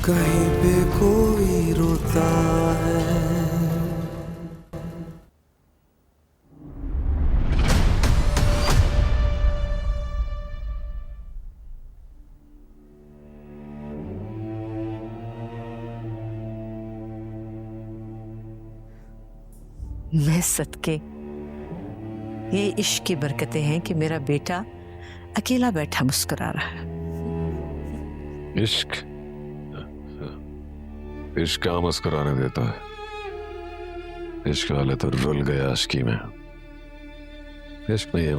कहीं पे कोई रोता है। मैं सदके, ये इश्क की बरकतें हैं कि मेरा बेटा अकेला बैठा मुस्कुरा रहा है। इश्क इश्क क्या मुस्कुराने देता है? इश्क वाले तो रुल गए आशिकी में। इश्क नहीं है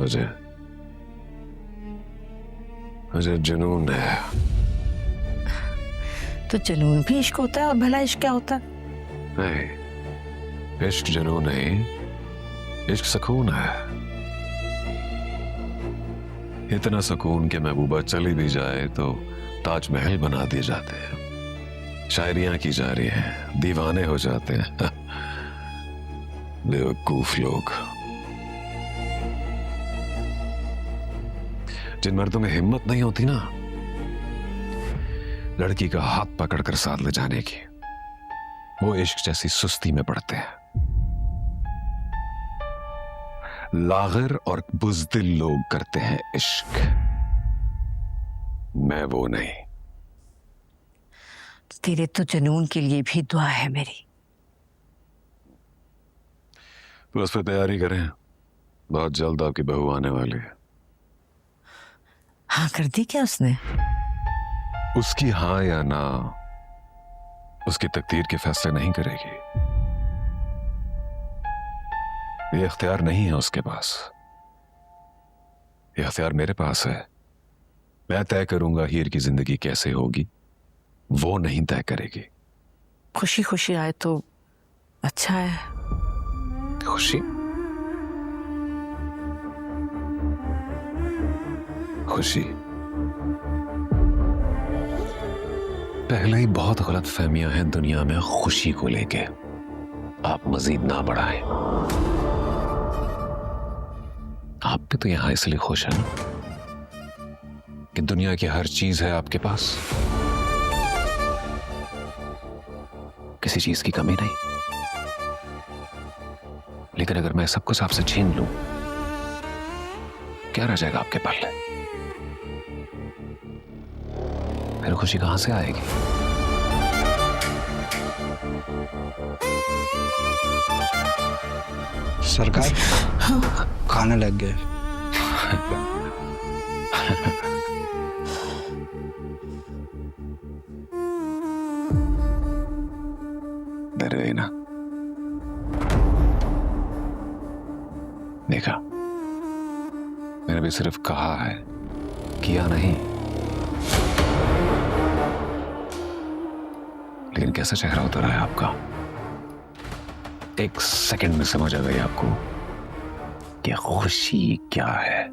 मुझे जुनून है। तो जुनून भी इश्क होता है और भला इश्क क्या होता है? नहीं, इश्क जुनून नहीं, इश्क सुकून है। इतना सुकून कि महबूबा चली भी जाए तो ताजमहल बना दिए जाते हैं, शायरियां की जा रही हैं, दीवाने हो जाते हैं। बेवकूफ लोग। जिन मर्दों में हिम्मत नहीं होती ना लड़की का हाथ पकड़कर साथ ले जाने की, वो इश्क जैसी सुस्ती में पड़ते हैं। लागिर और बुज़दिल लोग करते हैं इश्क, मैं वो नहीं। तेरे तो जुनून के लिए भी दुआ है मेरी। तो उस पर तैयारी करें, बहुत जल्द आपकी बहू आने वाली है। हाँ कर दी क्या उसने? उसकी हाँ या ना उसकी तकदीर के फैसले नहीं करेगी। ये इख्तियार नहीं है उसके पास, ये इख्तियार मेरे पास है। मैं तय करूंगा हीर की जिंदगी कैसे होगी, वो नहीं तय करेगी। खुशी खुशी आए तो अच्छा है। खुशी खुशी पहले ही बहुत गलत फहमियां हैं दुनिया में खुशी को लेके, आप मजीद ना बढ़ाएं। आप भी तो यहां इसलिए खुश हैं ना कि दुनिया की हर चीज है आपके पास, किसी चीज की कमी नहीं। लेकिन अगर मैं सब कुछ आपसे छीन लूं, क्या रह जाएगा आपके पल्ले? फिर खुशी कहां से आएगी? सरकार खाने लग गए। डर गई ना? देखा, मैंने भी सिर्फ कहा है, किया नहीं। लेकिन कैसा चेहरा उतर रहा है आपका? एक सेकंड में समझ आ गई आपको कि खुशी क्या है।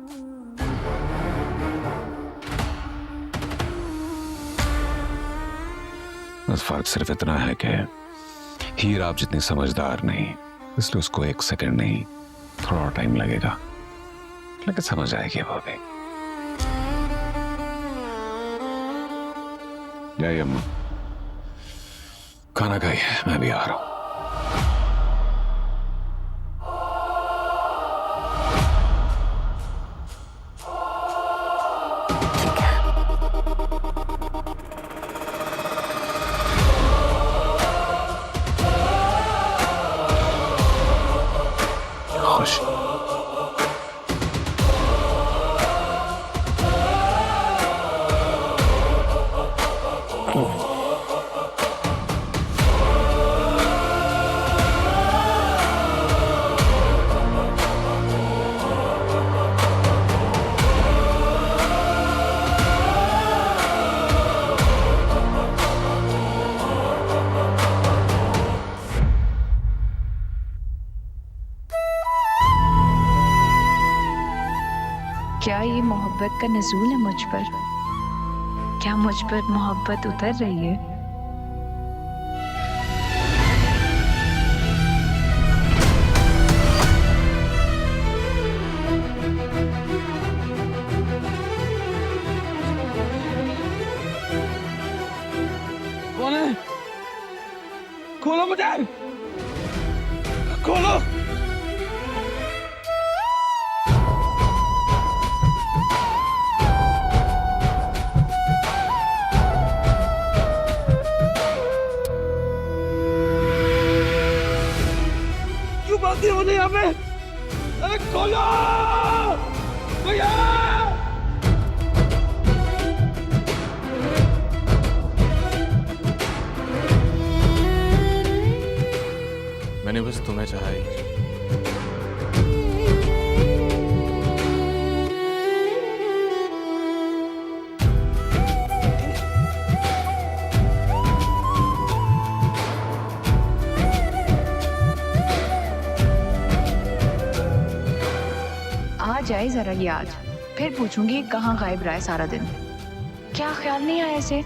बस फर्क सिर्फ इतना है कि हीर आप जितनी समझदार नहीं, इसलिए उसको एक सेकंड नहीं, थोड़ा टाइम लगेगा, लेकिन समझ आएगी वो भी। जय अम्मा, खाना खाइए, मैं भी आ रहा हूं। खुश क्या ये मोहब्बत का नज़ूल है मुझ पर? क्या मुझ पर मोहब्बत उतर रही है? कौन खोलो मुझे, खोलो। क्यों बांधे हो यहाँ पे? अरे खोलो भैया। मैंने बस तुम्हें चाहा ही। आ जाए जरा याद, फिर पूछूंगी कहाँ गायब रहा है सारा दिन। क्या ख्याल नहीं आया ऐसे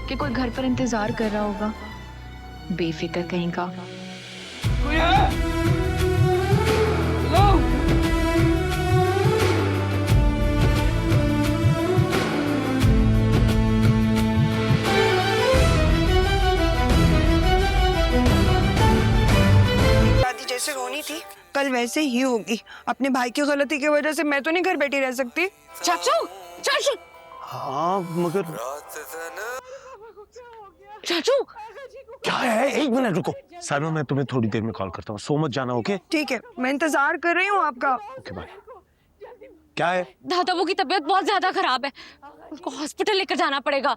कि कोई घर पर इंतजार कर रहा होगा? बेफिक्र कहीं का। कोई है? हेलो? शादी जैसे होनी थी कल वैसे ही होगी। अपने भाई की गलती की वजह से मैं तो नहीं घर बैठी रह सकती। चाचू, चाचू। हाँ मगर चाचू क्या है? एक मिनट रुको साइमा, मैं तुम्हें थोड़ी देर में कॉल करता हूँ। सो मत जाना, ओके? ठीक है, मैं इंतजार कर रही हूँ आपका। Okay bye. क्या है? दादाबू की तबीयत बहुत ज्यादा खराब है, उनको हॉस्पिटल लेकर जाना पड़ेगा।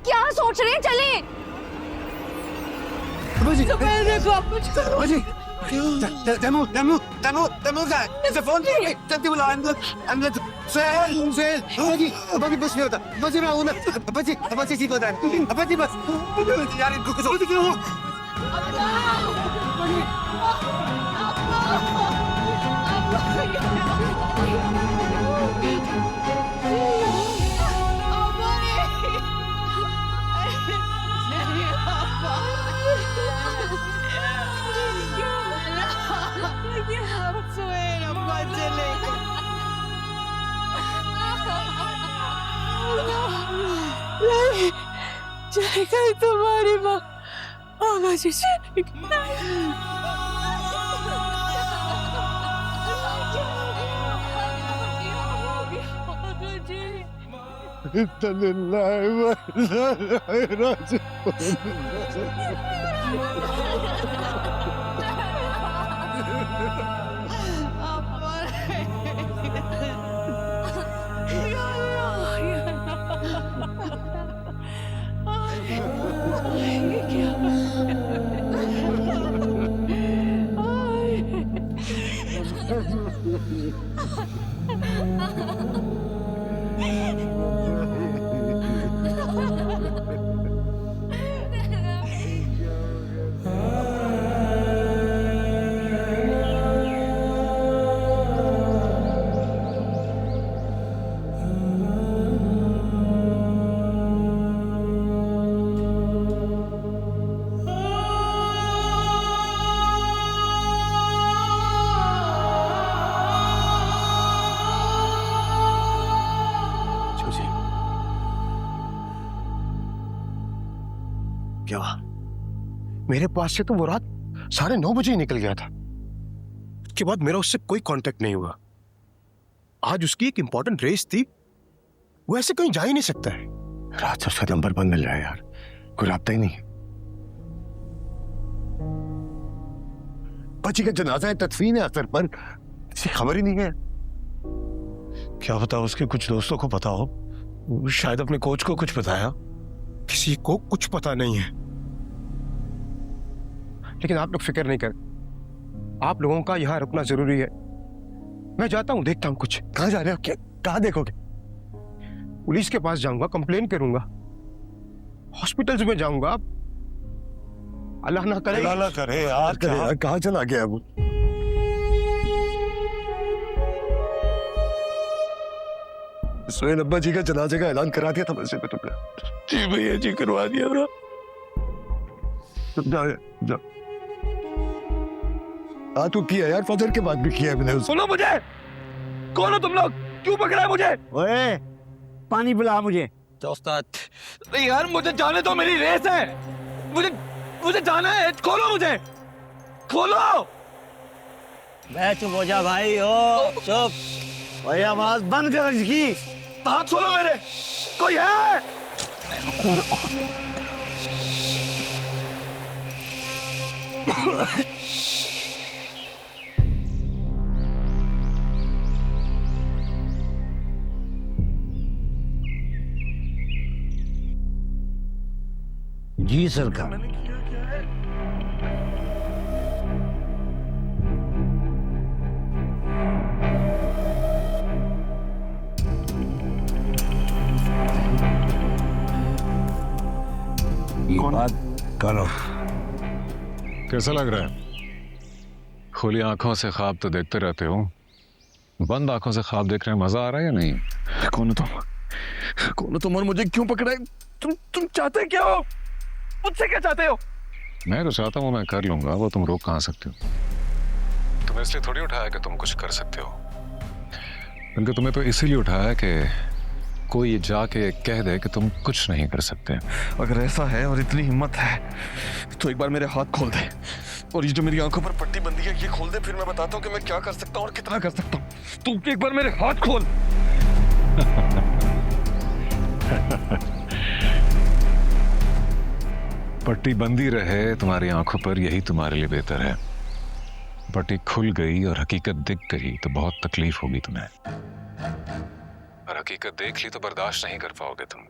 क्या सोच रहे हैं? चलें। तुम्हारी माँ जी क्या? मेरे पास से तो वो रात 9:30 बजे ही निकल गया था। उसके बाद मेरा उससे कोई कांटेक्ट नहीं हुआ। आज उसकी एक इंपॉर्टेंट रेस थी, वो ऐसे कहीं जा ही नहीं सकता है। रात से उसका नंबर बंद मिल रहा है यार, कोई राब्ता ही नहीं। बच्ची का जनाजा है, तदफीन है असर पर, किसी खबर ही नहीं है। क्या पता उसके कुछ दोस्तों को पता हो, शायद अपने कोच को कुछ बताया। किसी को कुछ पता नहीं है। लेकिन आप लोग फिक्र नहीं कर, आप लोगों का यहाँ रुकना जरूरी है। मैं जाता हूँ, देखता हूँ कुछ। कहाँ जा रहे हो? क्या कहाँ देखोगे? पुलिस के पास जाऊंगा, कंप्लेन करूंगा, हॉस्पिटल्स में जाऊंगा। अल्लाह ना करे, अल्लाह ना करे यार। कहाँ चला गया वो? सोहेल अब्बा जी का जनाजे का ऐलान करा दिया था मस्जिद में तुमने? जी भैया जी, करवा दिया था। जा हाँ, तू किया यार, फजर के बाद भी किया है मैंने। सुनो मुझे, कौन हो तुम लोग? क्यों पकड़ा है मुझे? ओए, पानी पिला मुझे। उस्ताद। अरे यार मुझे जाने दो, मेरी रेस है, मुझे जाना है। खोलो मुझे, खोलो। मैं चुप हो जा भाई, ओ चुप। भाई आवाज बंद कर इसकी। हाथ खोलो मेरे, कोई है? जी सरकार। ये बात करो। कैसा लग रहा है? खुली आंखों से ख्वाब तो देखते रहते हो, बंद आंखों से ख्वाब देख रहे हैं, मजा आ रहा है या नहीं? कौन हो तुम? कौन हो तुम और मुझे क्यों पकड़ा है? तुम चाहते क्या हो? मुझसे क्या चाहते हो? मैं तो चाहता हूँ मैं कर लूंगा, वो तुम रोक कहाँ सकते हो? तुम्हें इसलिए थोड़ी उठाया कि तुम कुछ कर सकते हो, बल्कि तुम्हें तो इसीलिए उठाया कि कोई ये जाके कह दे कि तुम कुछ नहीं कर सकते। अगर ऐसा है और इतनी हिम्मत है तो एक बार मेरे हाथ खोल दे, और ये जो मेरी आंखों पर पट्टी बंधी है ये खोल दे, फिर मैं बताता हूँ कि मैं क्या कर सकता हूँ और कितना कर सकता हूँ। तू एक बार मेरे हाथ खोल। पट्टी बंदी रहे तुम्हारी आंखों पर, यही तुम्हारे लिए बेहतर है। पट्टी खुल गई और हकीकत दिख गई तो बहुत तकलीफ होगी तुम्हें, और हकीकत देख ली तो बर्दाश्त नहीं कर पाओगे तुम।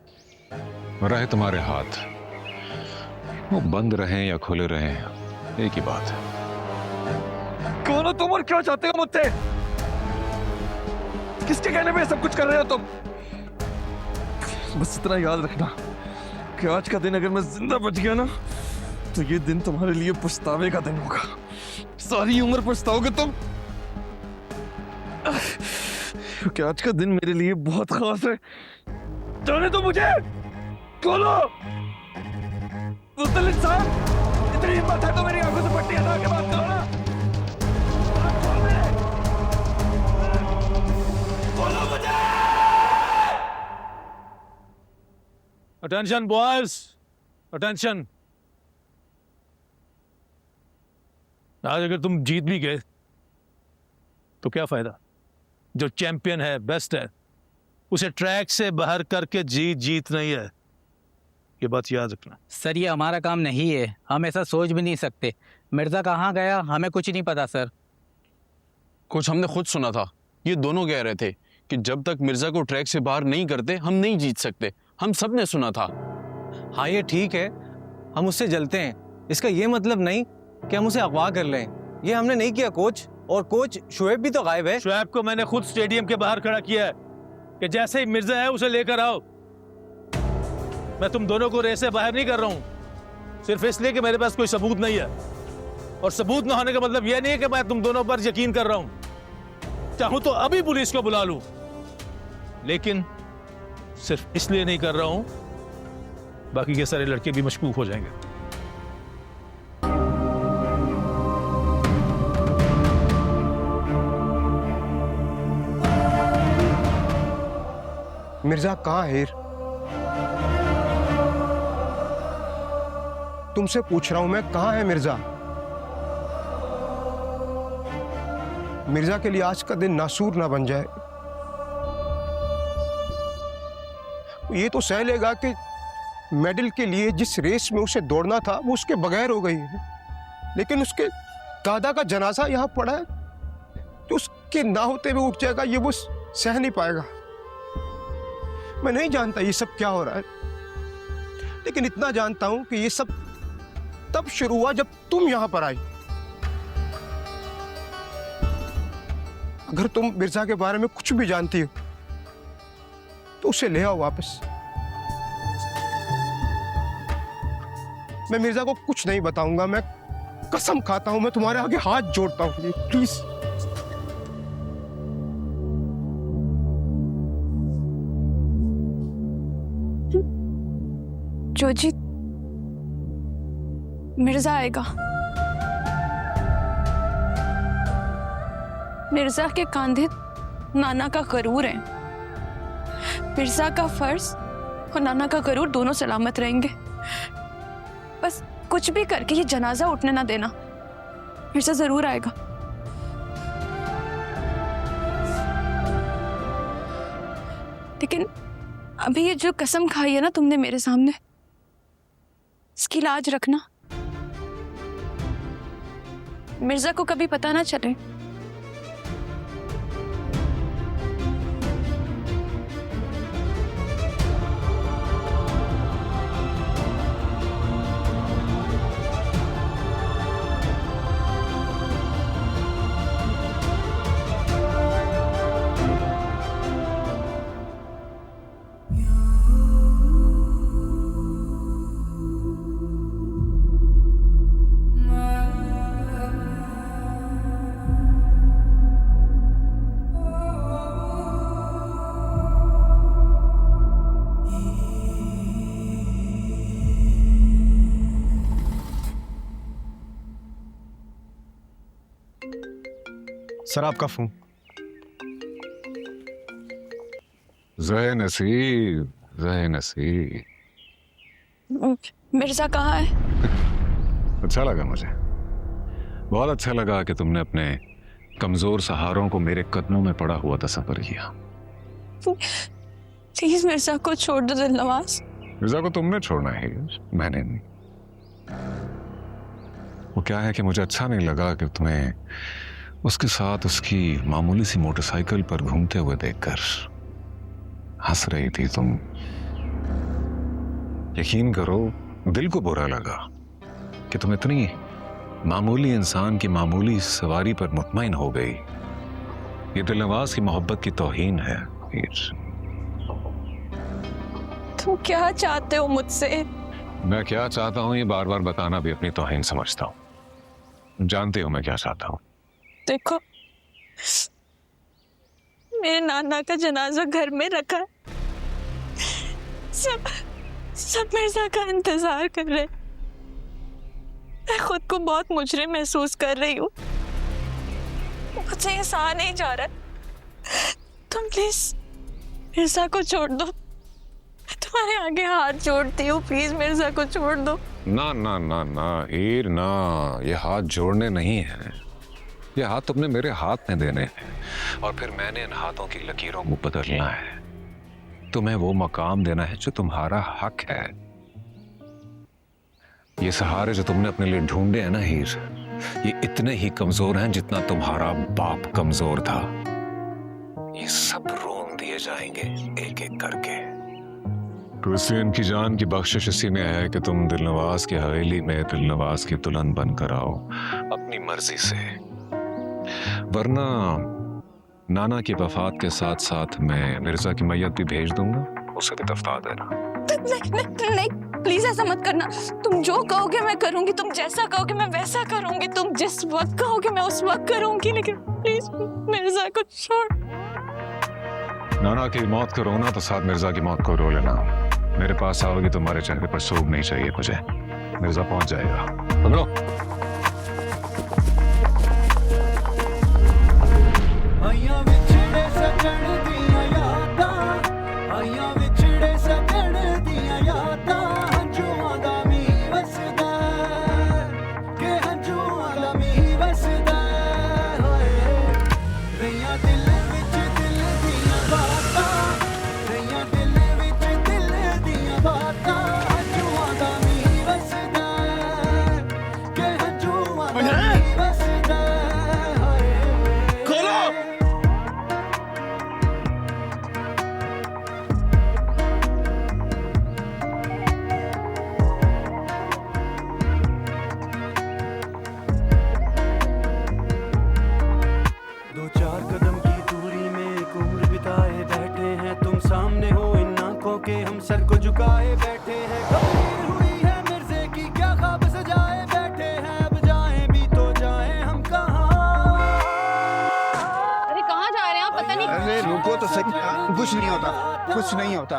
रहे तुम्हारे हाथ, वो बंद रहें या खुले रहें एक ही बात है। कौन हो तुम और क्या चाहते हो मुझसे? किसके कहने पे सब कुछ कर रहे हो तुम? बस इतना याद रखना कि आज का दिन अगर मैं जिंदा बच गया ना तो ये दिन तुम्हारे लिए पछतावे का दिन होगा। सारी उम्र पछताओगे तुम, क्योंकि आज का दिन मेरे लिए बहुत खास है। जाने दो मुझे, खोलो। मुस्तलिक साहब, इतनी हिम्मत है तो मेरी आंखों से पट्टी हटा के बात करो ना। खोल दे, खोलो मुझे। Attention boys, attention. आज अगर तुम जीत भी गए तो क्या फायदा? जो चैंपियन है, बेस्ट है, उसे ट्रैक से बाहर करके जीत नहीं है, ये बात याद रखना। सर ये हमारा काम नहीं है, हम ऐसा सोच भी नहीं सकते। मिर्जा कहाँ गया हमें कुछ नहीं पता सर। कुछ हमने खुद सुना था, ये दोनों कह रहे थे कि जब तक मिर्जा को ट्रैक से बाहर नहीं करते हम नहीं जीत सकते। हम सब ने सुना था। हाँ ये ठीक है, हम उससे जलते हैं, इसका ये मतलब नहीं कि हम उसे अगवा कर लें। ये हमने नहीं किया कोच, और कोच शुएब भी तो गायब है। शुएब को मैंने खुद स्टेडियम के बाहर खड़ा किया है कि जैसे ही मिर्जा है उसे लेकर आओ। मैं तुम दोनों को रेस से बाहर नहीं कर रहा हूं सिर्फ इसलिए कि मेरे पास कोई सबूत नहीं है, और सबूत ना होने का मतलब यह नहीं है कि मैं तुम दोनों पर यकीन कर रहा हूं। चाहूं तो अभी पुलिस को बुला लूं, लेकिन सिर्फ इसलिए नहीं कर रहा हूं, बाकी के सारे लड़के भी मशकूक हो जाएंगे। मिर्जा कहाँ है? तुमसे पूछ रहा हूं मैं, कहाँ है मिर्जा? मिर्जा के लिए आज का दिन नासूर ना बन जाए। ये तो सह लेगा कि मेडल के लिए जिस रेस में उसे दौड़ना था वो उसके बगैर हो गई है, लेकिन उसके दादा का जनाजा यहाँ पड़ा है तो उसके ना होते हुए उठ जाएगा, ये वो सह नहीं पाएगा। मैं नहीं जानता ये सब क्या हो रहा है, लेकिन इतना जानता हूं कि ये सब तब शुरू हुआ जब तुम यहां पर आई। अगर तुम मिर्जा के बारे में कुछ भी जानती हो तो उसे ले आओ वापस। मैं मिर्जा को कुछ नहीं बताऊंगा, मैं कसम खाता हूं, मैं तुम्हारे आगे हाथ जोड़ता हूं, प्लीज। जोजी, मिर्जा आएगा। मिर्जा के कंधे नाना का गरूर है। मिर्जा का फर्ज और नाना का गरूर दोनों सलामत रहेंगे। बस कुछ भी करके ये जनाजा उठने ना देना, मिर्जा जरूर आएगा। लेकिन अभी ये जो कसम खाई है ना तुमने मेरे सामने, इसकी लाज रखना, मिर्जा को कभी पता ना चले। सर आपका फोन। ज़हे नसीब, ज़हे नसीब। मिर्जा कहाँ है? अच्छा लगा मुझे, बहुत अच्छा लगा कि तुमने अपने कमजोर सहारों को मेरे कदमों में पड़ा हुआ तस्वर किया। प्लीज मिर्जा को छोड़ दो दिलनवाज। मिर्जा को तुमने छोड़ना है, मैंने नहीं। वो क्या है कि मुझे अच्छा नहीं लगा कि तुम्हें उसके साथ उसकी मामूली सी मोटरसाइकिल पर घूमते हुए देखकर हंस रही थी तुम। यकीन करो दिल को बुरा लगा कि तुम इतनी मामूली इंसान की मामूली सवारी पर मुतमईन हो गई। ये दिलनवाज की मोहब्बत की तौहीन है। तुम क्या चाहते हो मुझसे? मैं क्या चाहता हूं ये बार बार बताना भी अपनी तौहीन समझता हूं। जानते हो मैं क्या चाहता हूं? देखो, मेरे नाना का जनाजा घर में रखा है, सब मिर्जा का इंतजार कर रहे। मैं खुद को बहुत मुजरिम महसूस कर रही हूँ, मुझसे ये सहा नहीं जा रहा। तुम प्लीज मिर्जा को छोड़ दो, मैं तुम्हारे आगे हाथ जोड़ती हूँ, प्लीज मिर्जा को छोड़ दो। ना ना ना ना हीर ना, ये हाथ जोड़ने नहीं है, ये हाथ तुमने मेरे हाथ में देने हैं और फिर मैंने इन हाथों की लकीरों को बदलना है। तुम्हें वो मकाम देना है जो तुम्हारा हक है। ये सहारे जो तुमने अपने लिए ढूंढे हैं ना हीर, ये इतने ही कमजोर हैं जितना तुम्हारा बाप कमजोर था। ये सब रोन दिए जाएंगे एक एक करके। तो इसलिए इनकी जान की बख्शिश इसी में है कि तुम दिलनवाज की हवेली में दिलनवाज की दुल्हन बनकर आओ अपनी मर्जी से, वरना नाना की वफात के साथ साथ मैं मिर्जा की मैयत भी भेज दूंगा, उसे भी दफना देना। नहीं, प्लीज ऐसा मत करना। तुम जो कहोगे मैं करूंगी, तुम जैसा कहोगे मैं वैसा करूंगी, तुम जिस वक्त कहोगे मैं उस वक्त करूंगी, लेकिन प्लीज मिर्जा को छोड़। नाना की मौत को रोना तो साथ मिर्जा की मौत को रो लेना। मेरे पास आओगी तुम्हारे चेहरे पर सूग नहीं चाहिए मुझे। मिर्जा पहुंच जाएगा, पकड़ो। कुछ नहीं होता, कुछ नहीं होता।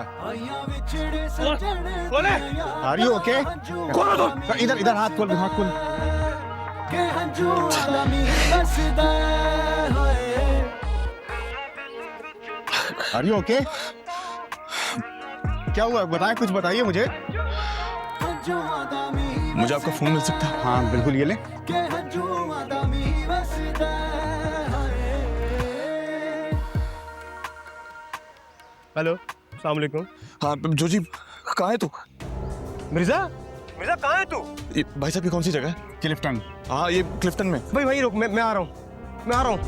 Are you okay? इधर इधर हाथ खोल, हाथ खोल। Are you okay? क्या हुआ बताएं, कुछ बताइए मुझे। मुझे आपका फोन मिल सकता है? हाँ बिल्कुल, ये ले। हेलो, अस्सलाम वालेकुम। हाँ जो जी, कहाँ है तू? मिर्जा, मिर्जा कहाँ है तू? भाई साहब ये कौन सी जगह है? क्लिफ्टन। हाँ ये क्लिफ्टन में। भाई रुक, मैं आ रहा हूँ।